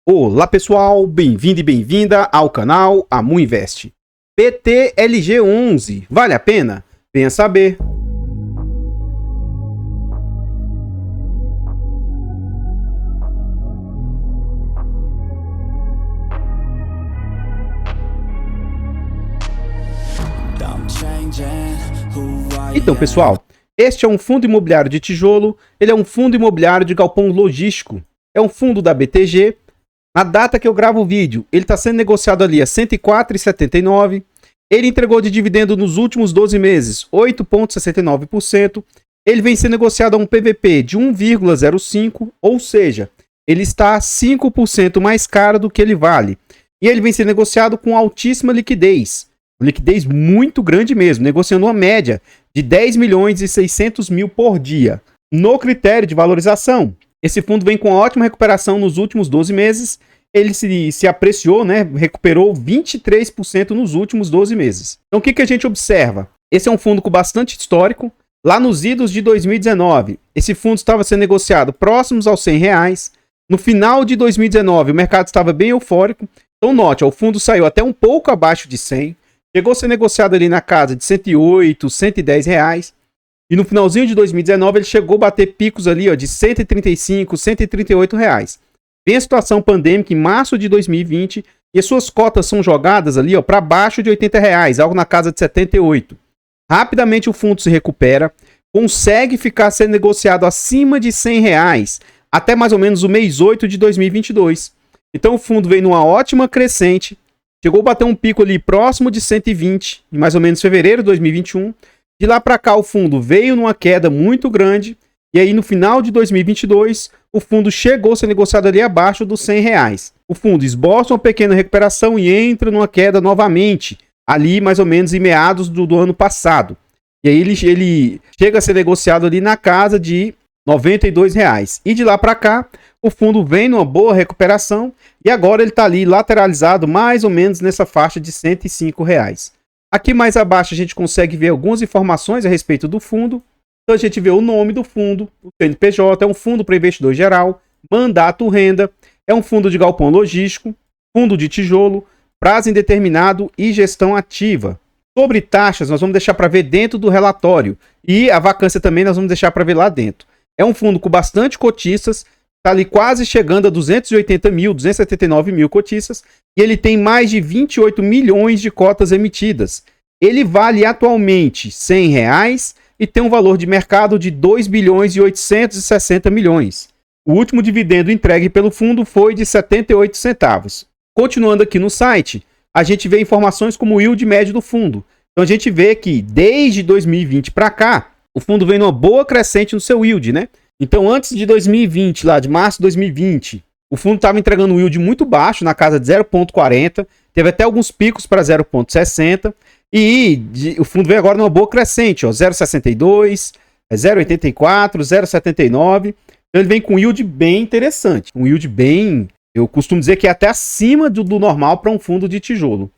Olá pessoal, bem-vindo e bem-vinda ao canal Amu Invest. PTLG11, vale a pena? Venha saber. Então pessoal, este é um fundo imobiliário de tijolo, ele é um fundo imobiliário de galpão logístico, é um fundo da BTG. Na data que eu gravo o vídeo, ele está sendo negociado ali a R$ 104,79. Ele entregou de dividendo nos últimos 12 meses 8,69%. Ele vem sendo negociado a um PVP de 1,05, ou seja, ele está 5% mais caro do que ele vale. E ele vem sendo negociado com altíssima liquidez. Uma liquidez muito grande mesmo, negociando uma média de 10 milhões e 600 mil por dia. No critério de valorização, esse fundo vem com ótima recuperação nos últimos 12 meses. Ele se apreciou, né? Recuperou 23% nos últimos 12 meses. Então o que a gente observa? Esse é um fundo com bastante histórico. Lá nos idos de 2019, esse fundo estava sendo negociado próximos aos R$100. No final de 2019, o mercado estava bem eufórico. Então note, o fundo saiu até um pouco abaixo de 100. Chegou a ser negociado ali na casa de 108, 110 reais. E no finalzinho de 2019 ele chegou a bater picos ali ó, de 135, 138 reais. Vem a situação pandêmica em março de 2020 e as suas cotas são jogadas ali para baixo de 80 reais, algo na casa de 78. Rapidamente o fundo se recupera, consegue ficar sendo negociado acima de 100 reais até mais ou menos o mês 8 de 2022. Então o fundo vem numa ótima crescente, chegou a bater um pico ali próximo de 120, em mais ou menos fevereiro de 2021. De lá para cá o fundo veio numa queda muito grande e aí no final de 2022 o fundo chegou a ser negociado ali abaixo dos 100 reais. O fundo esboça uma pequena recuperação e entra numa queda novamente, ali mais ou menos em meados do ano passado. E aí ele chega a ser negociado ali na casa de R$ 92 reais. E de lá para cá o fundo vem numa boa recuperação e agora ele está ali lateralizado mais ou menos nessa faixa de R$ 105 reais. Aqui mais abaixo a gente consegue ver algumas informações a respeito do fundo. Então a gente vê o nome do fundo, o CNPJ, é um fundo para investidor geral, mandato renda, é um fundo de galpão logístico, fundo de tijolo, prazo indeterminado e gestão ativa. Sobre taxas nós vamos deixar para ver dentro do relatório e a vacância também nós vamos deixar para ver lá dentro. É um fundo com bastante cotistas, está ali quase chegando a 280 mil, 279 mil cotistas, e ele tem mais de 28 milhões de cotas emitidas. Ele vale atualmente R$ 100 reais e tem um valor de mercado de 2 bilhões e 860 milhões. O último dividendo entregue pelo fundo foi de 78 centavos. Continuando aqui no site, a gente vê informações como o yield médio do fundo. Então a gente vê que desde 2020 para cá, o fundo vem numa boa crescente no seu yield, né? Então, antes de 2020, lá de março de 2020, o fundo estava entregando um yield muito baixo, na casa de 0,40, teve até alguns picos para 0,60, e o fundo veio agora numa boa crescente, 0,62, 0,84, 0,79, então ele vem com um yield bem interessante, um yield bem, eu costumo dizer que é até acima do normal para um fundo de tijolo.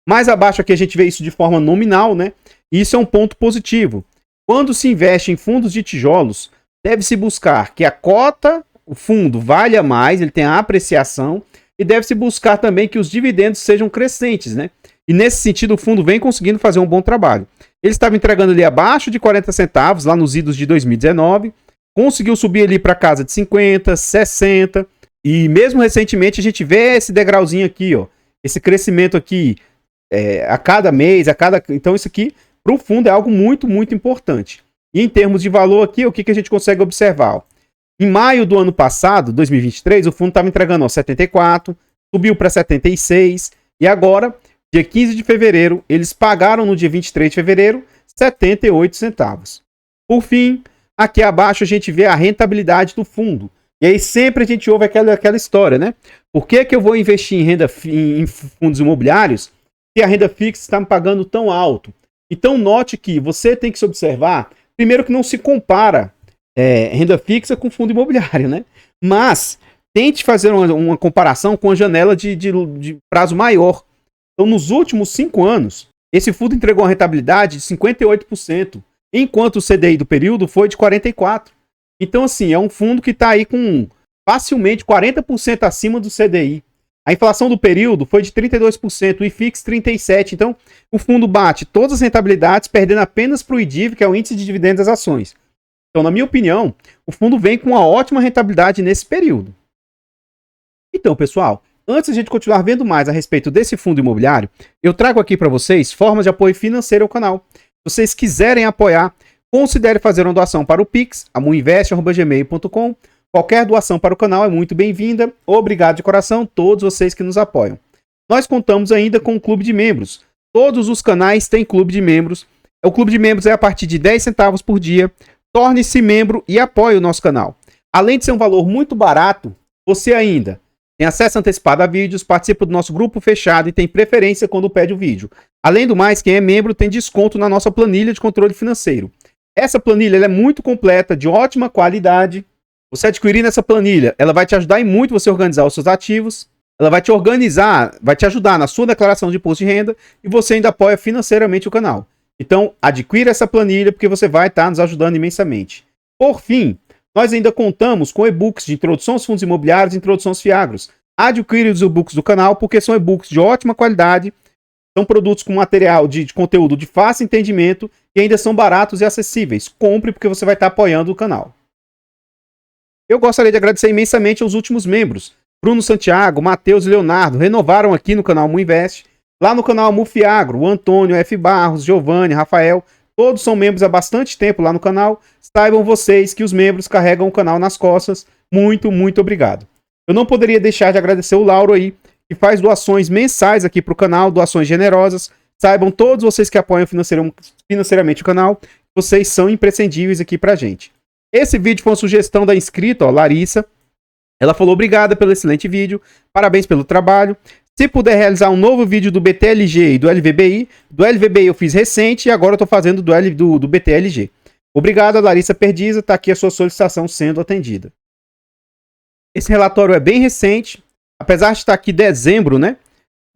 Mais abaixo aqui a gente vê isso de forma nominal, né? E isso é um ponto positivo. Quando se investe em fundos de tijolos, deve-se buscar que a cota, o fundo, valha mais, ele tenha apreciação, e deve-se buscar também que os dividendos sejam crescentes, né? E nesse sentido o fundo vem conseguindo fazer um bom trabalho. Ele estava entregando ali abaixo de 40 centavos, lá nos idos de 2019, conseguiu subir ali para casa de 50, 60, e mesmo recentemente a gente vê esse degrauzinho aqui, ó, esse crescimento aqui, a cada mês, então isso aqui, para o fundo, é algo muito, muito importante. E em termos de valor aqui, o que a gente consegue observar? Em maio do ano passado, 2023, o fundo estava entregando 74, subiu para 76, e agora, dia 15 de fevereiro, eles pagaram no dia 23 de fevereiro 78 centavos. Por fim, aqui abaixo a gente vê a rentabilidade do fundo. E aí sempre a gente ouve aquela história, né? Por que eu vou investir em fundos imobiliários se a renda fixa está me pagando tão alto? Então note que você tem que se observar. Primeiro que não se compara renda fixa com fundo imobiliário, né? Mas tente fazer uma comparação com a janela de prazo maior. Então, nos últimos 5 anos, esse fundo entregou uma rentabilidade de 58%, enquanto o CDI do período foi de 44%. Então, assim, é um fundo que está aí facilmente 40% acima do CDI. A inflação do período foi de 32%, o IFIX 37%. Então, o fundo bate todas as rentabilidades, perdendo apenas para o IDIV, que é o índice de dividendos das ações. Então, na minha opinião, o fundo vem com uma ótima rentabilidade nesse período. Então, pessoal, antes de a gente continuar vendo mais a respeito desse fundo imobiliário, eu trago aqui para vocês formas de apoio financeiro ao canal. Se vocês quiserem apoiar, considere fazer uma doação para o Pix, amuinvest@gmail.com. Qualquer doação para o canal é muito bem-vinda. Obrigado de coração a todos vocês que nos apoiam. Nós contamos ainda com um clube de membros. Todos os canais têm clube de membros. O clube de membros é a partir de 10 centavos por dia. Torne-se membro e apoie o nosso canal. Além de ser um valor muito barato, você ainda tem acesso antecipado a vídeos, participa do nosso grupo fechado e tem preferência quando pede o vídeo. Além do mais, quem é membro tem desconto na nossa planilha de controle financeiro. Essa planilha ela é muito completa, de ótima qualidade. Você adquirindo essa planilha, ela vai te ajudar em muito você organizar os seus ativos. Ela vai te organizar, vai te ajudar na sua declaração de imposto de renda e você ainda apoia financeiramente o canal. Então, adquira essa planilha porque você vai estar nos ajudando imensamente. Por fim, nós ainda contamos com e-books de introdução aos fundos imobiliários e introdução aos fiagros. Adquire os e-books do canal porque são e-books de ótima qualidade, são produtos com material de conteúdo de fácil entendimento e ainda são baratos e acessíveis. Compre porque você vai estar apoiando o canal. Eu gostaria de agradecer imensamente aos últimos membros. Bruno Santiago, Matheus e Leonardo renovaram aqui no canal Amuinvest. Lá no canal Amufiagro, o Antônio, F. Barros, Giovanni, Rafael, todos são membros há bastante tempo lá no canal. Saibam vocês que os membros carregam o canal nas costas. Muito, muito obrigado. Eu não poderia deixar de agradecer o Lauro aí, que faz doações mensais aqui para o canal, doações generosas. Saibam todos vocês que apoiam financeiramente o canal, vocês são imprescindíveis aqui pra gente. Esse vídeo foi uma sugestão da inscrita, ó, Larissa. Ela falou obrigada pelo excelente vídeo, parabéns pelo trabalho. Se puder realizar um novo vídeo do BTLG e do LVBI eu fiz recente e agora eu tô fazendo do BTLG. Obrigado, Larissa Perdiza, tá aqui a sua solicitação sendo atendida. Esse relatório é bem recente, apesar de estar aqui dezembro, né?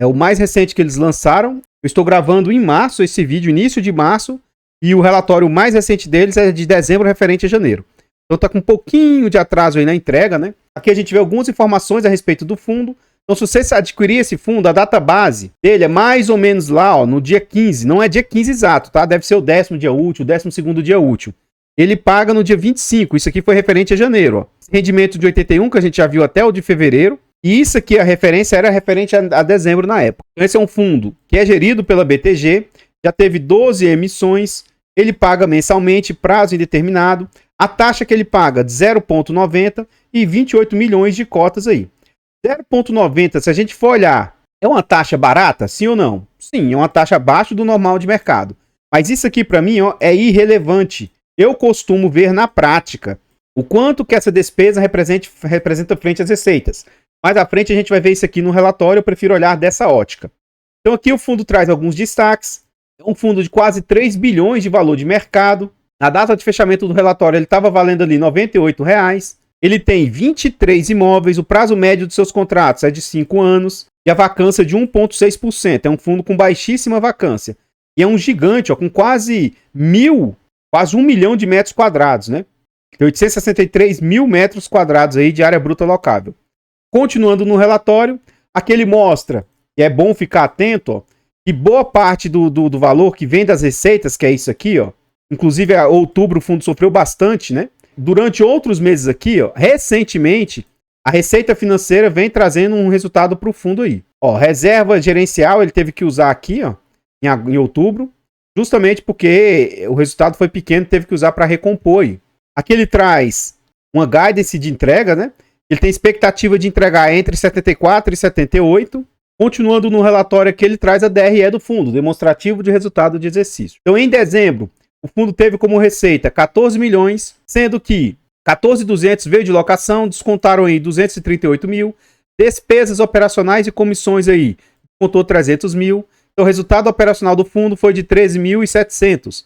É o mais recente que eles lançaram. Eu estou gravando em março esse vídeo, início de março, e o relatório mais recente deles é de dezembro referente a janeiro. Então tá com um pouquinho de atraso aí na entrega, né? Aqui a gente vê algumas informações a respeito do fundo. Então se você adquirir esse fundo, a data base dele é mais ou menos lá, ó, no dia 15. Não é dia 15 exato, tá? Deve ser o 10º dia útil, o 12º dia útil. Ele paga no dia 25. Isso aqui foi referente a janeiro, ó. Esse rendimento de 81, que a gente já viu até o de fevereiro. E isso aqui, a referência era referente a dezembro na época. Então esse é um fundo que é gerido pela BTG. Já teve 12 emissões. Ele paga mensalmente, prazo indeterminado. A taxa que ele paga de 0,90 e 28 milhões de cotas aí. 0,90, se a gente for olhar, é uma taxa barata? Sim ou não? Sim, é uma taxa abaixo do normal de mercado. Mas isso aqui para mim, ó, é irrelevante. Eu costumo ver na prática o quanto que essa despesa representa frente às receitas. Mais à frente a gente vai ver isso aqui no relatório, eu prefiro olhar dessa ótica. Então aqui o fundo traz alguns destaques. É um fundo de quase 3 bilhões de valor de mercado. Na data de fechamento do relatório ele estava valendo ali R$ 98,00. Ele tem 23 imóveis, o prazo médio dos seus contratos é de 5 anos e a vacância de 1,6%. É um fundo com baixíssima vacância. E é um gigante, ó, com quase 1 milhão de metros quadrados, né? 863 mil metros quadrados aí de área bruta locável. Continuando no relatório, aqui ele mostra, e é bom ficar atento, ó, que boa parte do valor que vem das receitas, que é isso aqui, ó, inclusive em outubro o fundo sofreu bastante, né? Durante outros meses aqui, ó, recentemente, a receita financeira vem trazendo um resultado para o fundo aí. Ó, reserva gerencial ele teve que usar aqui, ó, em outubro, justamente porque o resultado foi pequeno, teve que usar para recompor aí. Aqui ele traz uma guidance de entrega, né? Ele tem expectativa de entregar entre 74 e 78. Continuando no relatório aqui, ele traz a DRE do fundo, demonstrativo de resultado de exercício. Então, em dezembro, o fundo teve como receita 14 milhões, sendo que 14.200 veio de locação, descontaram aí 238 mil, despesas operacionais e comissões aí, descontou 300 mil. Então, o resultado operacional do fundo foi de 13.700.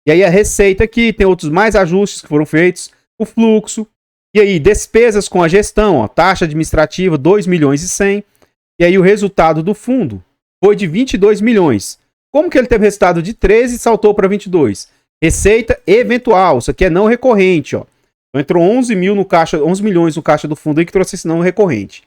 E aí a receita aqui, tem outros mais ajustes que foram feitos, o fluxo, e aí despesas com a gestão, ó, taxa administrativa 2 milhões e 100. E aí o resultado do fundo foi de 22 milhões. Como que ele teve resultado de 13 e saltou para 22? Receita eventual, isso aqui é não recorrente, ó. Então entrou 11 mil no caixa, 11 milhões no caixa do fundo aí que trouxe esse não recorrente.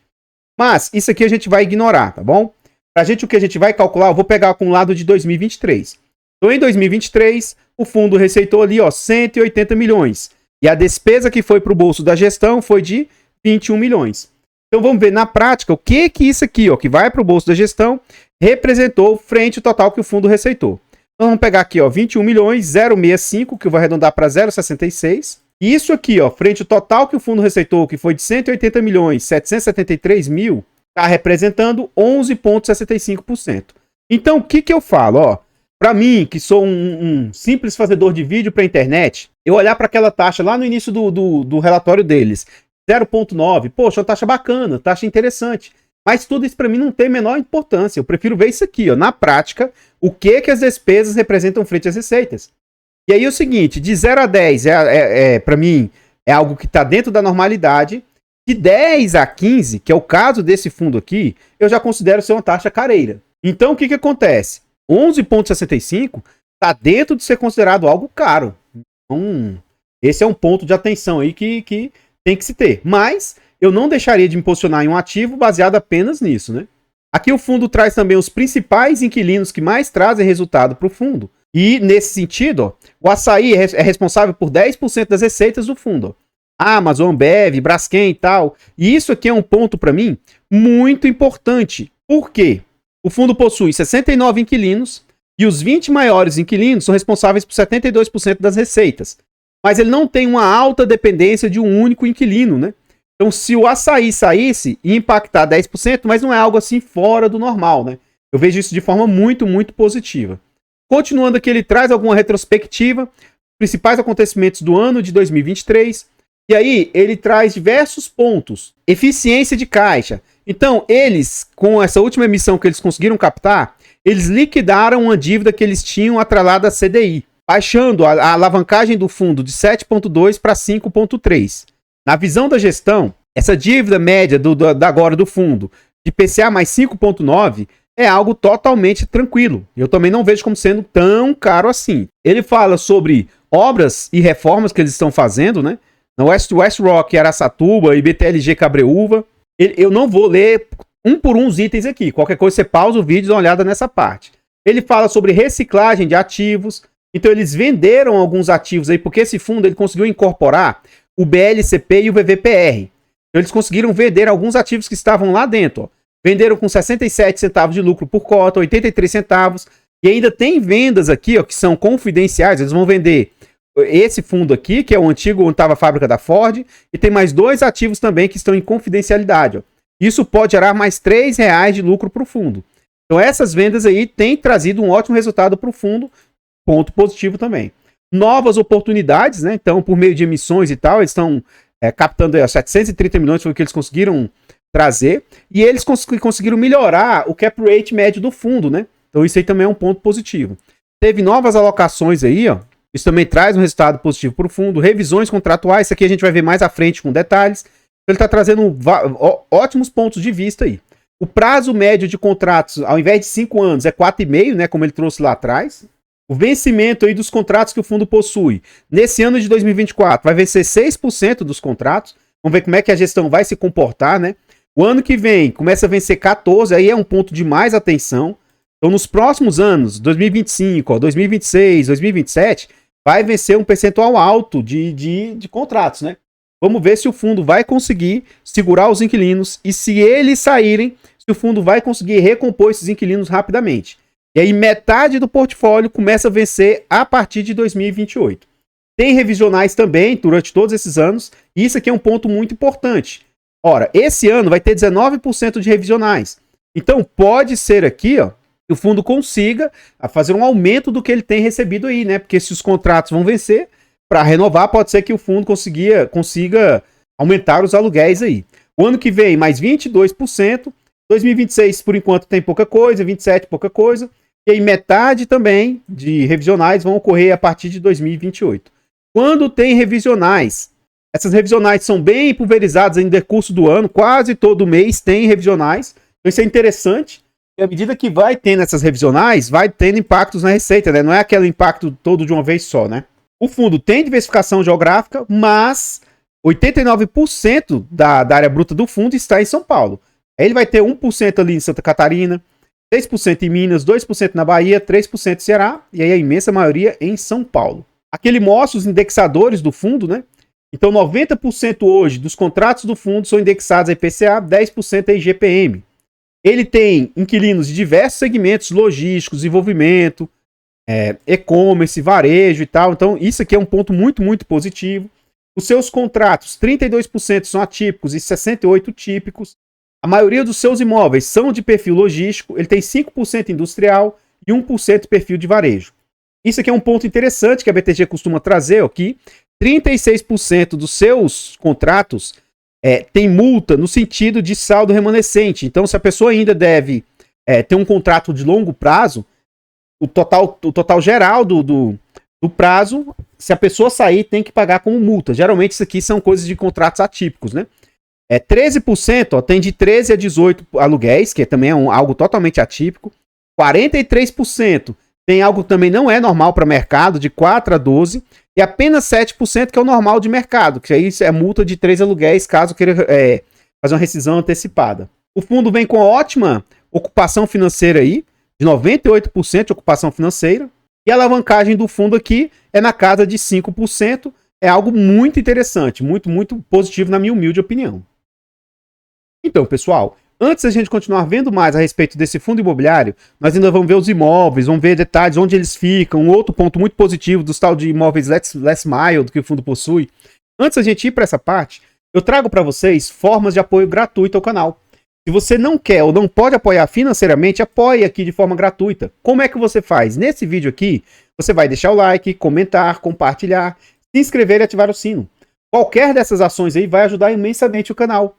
Mas isso aqui a gente vai ignorar, tá bom? Pra gente, o que a gente vai calcular, eu vou pegar o acumulado de 2023. Então em 2023, o fundo receitou ali, ó, 180 milhões. E a despesa que foi pro bolso da gestão foi de 21 milhões. Então vamos ver na prática o que isso aqui, ó, que vai pro bolso da gestão, representou frente ao total que o fundo receitou. Então vamos pegar aqui, ó, 21 milhões, 0,65, que eu vou arredondar para 0,66. E isso aqui, ó, frente ao total que o fundo receitou, que foi de 180 milhões, 773 mil, está representando 11,65%. Então o que eu falo, ó? Para mim, que sou um simples fazedor de vídeo para internet, eu olhar para aquela taxa lá no início do relatório deles, 0,9, poxa, uma taxa bacana, taxa interessante. Mas tudo isso para mim não tem a menor importância. Eu prefiro ver isso aqui, ó, na prática, o que as despesas representam frente às receitas. E aí é o seguinte, de 0 a 10, para mim, é algo que está dentro da normalidade. De 10 a 15, que é o caso desse fundo aqui, eu já considero ser uma taxa careira. Então, o que acontece? 11,65 está dentro de ser considerado algo caro. Então, esse é um ponto de atenção aí que tem que se ter. Mas eu não deixaria de me posicionar em um ativo baseado apenas nisso, né? Aqui o fundo traz também os principais inquilinos que mais trazem resultado para o fundo. E nesse sentido, ó, o Açaí é responsável por 10% das receitas do fundo. Ó. Amazon, Ambev, Braskem e tal. E isso aqui é um ponto para mim muito importante. Por quê? O fundo possui 69 inquilinos e os 20 maiores inquilinos são responsáveis por 72% das receitas. Mas ele não tem uma alta dependência de um único inquilino, né? Então, se o Açaí saísse, ia impactar 10%, mas não é algo assim fora do normal, né? Eu vejo isso de forma muito, muito positiva. Continuando aqui, ele traz alguma retrospectiva, principais acontecimentos do ano de 2023. E aí, ele traz diversos pontos. Eficiência de caixa. Então, eles, com essa última emissão que eles conseguiram captar, eles liquidaram uma dívida que eles tinham atrelada à CDI, baixando a alavancagem do fundo de 7,2 para 5,3. Na visão da gestão, essa dívida média agora do fundo, de PCA mais 5,9, é algo totalmente tranquilo. Eu também não vejo como sendo tão caro assim. Ele fala sobre obras e reformas que eles estão fazendo, né? Na West Rock, Araçatuba e BTLG Cabreúva. Eu não vou ler um por um os itens aqui. Qualquer coisa você pausa o vídeo e dá uma olhada nessa parte. Ele fala sobre reciclagem de ativos. Então eles venderam alguns ativos aí, porque esse fundo ele conseguiu incorporar o BLCP e o VVPR. Então eles conseguiram vender alguns ativos que estavam lá dentro. Ó. Venderam com 67 centavos de lucro por cota, 83 centavos. E ainda tem vendas aqui, ó, que são confidenciais. Eles vão vender esse fundo aqui, que é o antigo onde estava a fábrica da Ford. E tem mais 2 ativos também que estão em confidencialidade. Ó. Isso pode gerar mais R$3 de lucro para o fundo. Então essas vendas aí têm trazido um ótimo resultado para o fundo. Ponto positivo também. Novas oportunidades, né? Então, por meio de emissões e tal, eles estão captando 730 milhões, foi o que eles conseguiram trazer. E eles conseguiram melhorar o cap rate médio do fundo, né? Então, isso aí também é um ponto positivo. Teve novas alocações aí, ó. Isso também traz um resultado positivo para o fundo. Revisões contratuais, isso aqui a gente vai ver mais à frente com detalhes. Ele está trazendo ótimos pontos de vista aí. O prazo médio de contratos, ao invés de 5 anos, é 4,5, né? Como ele trouxe lá atrás. O vencimento aí dos contratos que o fundo possui. Nesse ano de 2024, vai vencer 6% dos contratos. Vamos ver como é que a gestão vai se comportar, né? O ano que vem começa a vencer 14%, aí é um ponto de mais atenção. Então, nos próximos anos, 2025, ó, 2026, 2027, vai vencer um percentual alto de contratos, né? Vamos ver se o fundo vai conseguir segurar os inquilinos e se eles saírem, se o fundo vai conseguir recompor esses inquilinos rapidamente. E aí metade do portfólio começa a vencer a partir de 2028. Tem revisionais também durante todos esses anos, e isso aqui é um ponto muito importante. Ora, esse ano vai ter 19% de revisionais. Então pode ser aqui, ó, que o fundo consiga fazer um aumento do que ele tem recebido aí, né? Porque se os contratos vão vencer, para renovar, pode ser que o fundo consiga aumentar os aluguéis aí. O ano que vem, mais 22%. 2026, por enquanto, tem pouca coisa. 27, pouca coisa. E aí, metade também de revisionais vão ocorrer a partir de 2028. Quando tem revisionais, essas revisionais são bem pulverizadas no decurso do ano. Quase todo mês tem revisionais. Então, isso é interessante. E à medida que vai tendo essas revisionais, vai tendo impactos na receita, né? Não é aquele impacto todo de uma vez só, né? O fundo tem diversificação geográfica, mas 89% da área bruta do fundo está em São Paulo. Aí ele vai ter 1% ali em Santa Catarina, 6% em Minas, 2% na Bahia, 3% no Ceará, e aí a imensa maioria em São Paulo. Aqui ele mostra os indexadores do fundo, né? Então 90% hoje dos contratos do fundo são indexados a IPCA, 10% a IGPM. Ele tem inquilinos de diversos segmentos, logísticos, desenvolvimento, e-commerce, varejo e tal. Então isso aqui é um ponto muito, muito positivo. Os seus contratos, 32% são atípicos e 68% típicos. A maioria dos seus imóveis são de perfil logístico. Ele tem 5% industrial e 1% perfil de varejo. Isso aqui é um ponto interessante que a BTG costuma trazer aqui. 36% dos seus contratos tem multa no sentido de saldo remanescente. Então, se a pessoa ainda deve ter um contrato de longo prazo, o total geral do prazo, se a pessoa sair, tem que pagar como multa. Geralmente, isso aqui são coisas de contratos atípicos, né? 13% tem de 13 a 18 aluguéis, que também é algo totalmente atípico. 43% tem algo que também não é normal para mercado, de 4 a 12. E apenas 7% que é o normal de mercado, que aí é multa de 3 aluguéis caso queira fazer uma rescisão antecipada. O fundo vem com ótima ocupação financeira aí, de 98% de ocupação financeira. E a alavancagem do fundo aqui é na casa de 5%. É algo muito interessante, muito, muito positivo na minha humilde opinião. Então, pessoal, antes da gente continuar vendo mais a respeito desse fundo imobiliário, nós ainda vamos ver os imóveis, vamos ver detalhes, onde eles ficam, um outro ponto muito positivo dos tal de imóveis last mile do que o fundo possui. Antes da gente ir para essa parte, eu trago para vocês formas de apoio gratuito ao canal. Se você não quer ou não pode apoiar financeiramente, apoie aqui de forma gratuita. Como é que você faz? Nesse vídeo aqui, você vai deixar o like, comentar, compartilhar, se inscrever e ativar o sino. Qualquer dessas ações aí vai ajudar imensamente o canal.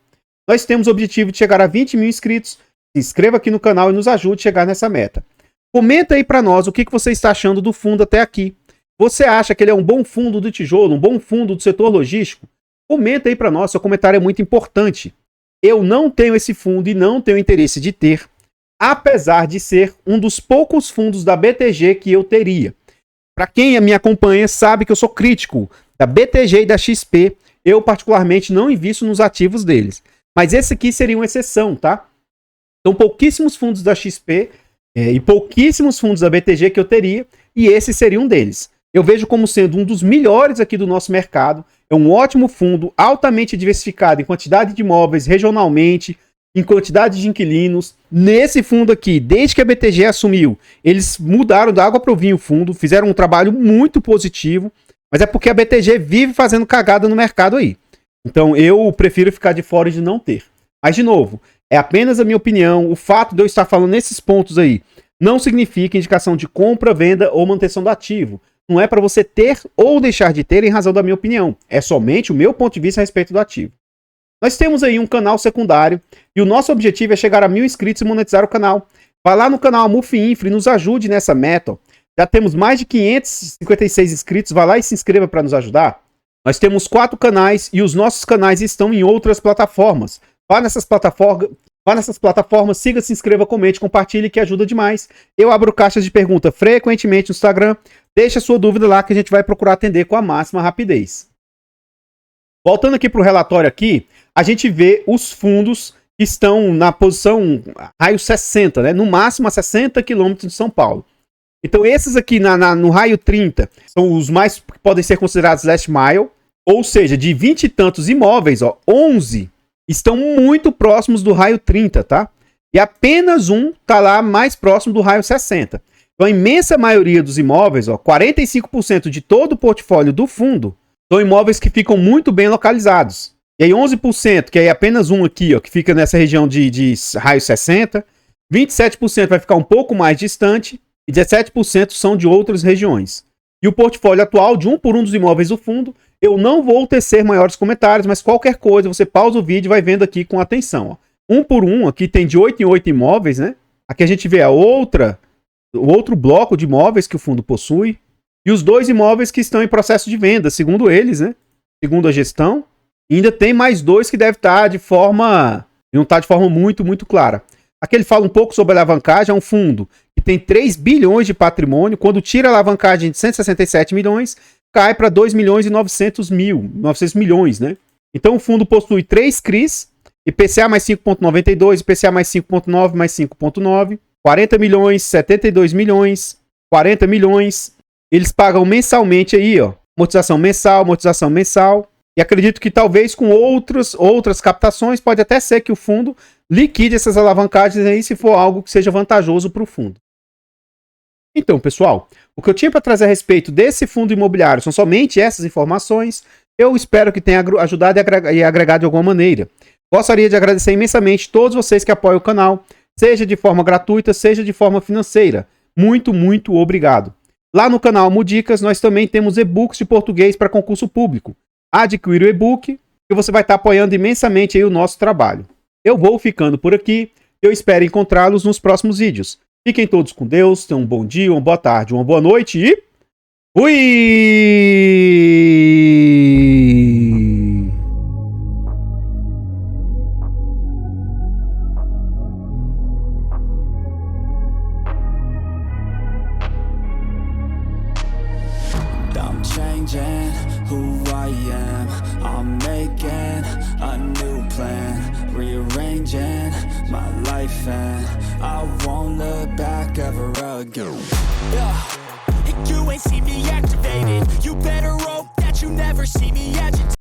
Nós temos o objetivo de chegar a 20 mil inscritos. Se inscreva aqui no canal e nos ajude a chegar nessa meta. Comenta aí para nós o que você está achando do fundo até aqui. Você acha que ele é um bom fundo do tijolo, um bom fundo do setor logístico? Comenta aí para nós, seu comentário é muito importante. Eu não tenho esse fundo e não tenho interesse de ter, apesar de ser um dos poucos fundos da BTG que eu teria. Para quem me acompanha sabe que eu sou crítico da BTG e da XP. Eu particularmente não invisto nos ativos deles. Mas esse aqui seria uma exceção, tá? São pouquíssimos fundos da XP e pouquíssimos fundos da BTG que eu teria, e esse seria um deles. Eu vejo como sendo um dos melhores aqui do nosso mercado. É um ótimo fundo, altamente diversificado em quantidade de imóveis, regionalmente, em quantidade de inquilinos. Nesse fundo aqui, desde que a BTG assumiu, eles mudaram da água para o vinho o fundo, fizeram um trabalho muito positivo, mas é porque a BTG vive fazendo cagada no mercado aí. Então eu prefiro ficar de fora e de não ter. Mas de novo, é apenas a minha opinião. O fato de eu estar falando nesses pontos aí não significa indicação de compra, venda ou manutenção do ativo. Não é para você ter ou deixar de ter em razão da minha opinião. É somente o meu ponto de vista a respeito do ativo. Nós temos aí um canal secundário e o nosso objetivo é chegar a 1000 inscritos e monetizar o canal. Vá lá no canal Amuf Infra e nos ajude nessa meta. Já temos mais de 556 inscritos. Vá lá e se inscreva para nos ajudar. Nós temos 4 canais e os nossos canais estão em outras plataformas. Vá nessas plataformas, siga, se inscreva, comente, compartilhe, que ajuda demais. Eu abro caixas de pergunta frequentemente no Instagram. Deixe a sua dúvida lá que a gente vai procurar atender com a máxima rapidez. Voltando aqui para o relatório aqui, a gente vê os fundos que estão na posição raio 60, né? No máximo a 60 quilômetros de São Paulo. Então esses aqui no raio 30 são os mais que podem ser considerados last mile, ou seja, de 20 e tantos imóveis, 11 estão muito próximos do raio 30, tá? E apenas um está lá mais próximo do raio 60. Então a imensa maioria dos imóveis, 45% de todo o portfólio do fundo, são imóveis que ficam muito bem localizados. E aí 11%, que é apenas um aqui, que fica nessa região de raio 60, 27% vai ficar um pouco mais distante, e 17% são de outras regiões. E o portfólio atual de um por um dos imóveis do fundo, eu não vou tecer maiores comentários, mas qualquer coisa, você pausa o vídeo e vai vendo aqui com atenção. Um por um, aqui tem de 8 em 8 imóveis, né? Aqui a gente vê o outro bloco de imóveis que o fundo possui, e os 2 imóveis que estão em processo de venda, segundo eles, né? Segundo a gestão. E ainda tem mais 2 que devem estar não está de forma muito, muito clara. Aqui ele fala um pouco sobre a alavancagem, é um fundo que tem 3 bilhões de patrimônio, quando tira a alavancagem de 167 milhões, cai para 2 milhões e 900 milhões, né? Então o fundo possui 3 CRIs, IPCA mais 5,92, IPCA mais 5,9, mais 5,9, 40 milhões, 72 milhões, 40 milhões. Eles pagam mensalmente aí, ó, amortização mensal. E acredito que talvez com outras captações, pode até ser que o fundo liquide essas alavancagens aí se for algo que seja vantajoso para o fundo. Então, pessoal, o que eu tinha para trazer a respeito desse fundo imobiliário são somente essas informações. Eu espero que tenha ajudado e agregado de alguma maneira. Gostaria de agradecer imensamente todos vocês que apoiam o canal, seja de forma gratuita, seja de forma financeira. Muito, muito obrigado. Lá no canal Mudicas, nós também temos e-books de português para concurso público. Adquira o e-book e você vai estar apoiando imensamente aí o nosso trabalho. Eu vou ficando por aqui. Eu espero encontrá-los nos próximos vídeos. Fiquem todos com Deus, tenham um bom dia, uma boa tarde, uma boa noite e... fui! I'm changing who I am. I'm making a new plan, rearranging my life, and I won't look back ever again. You ain't see me activated. You better hope that you never see me agitated.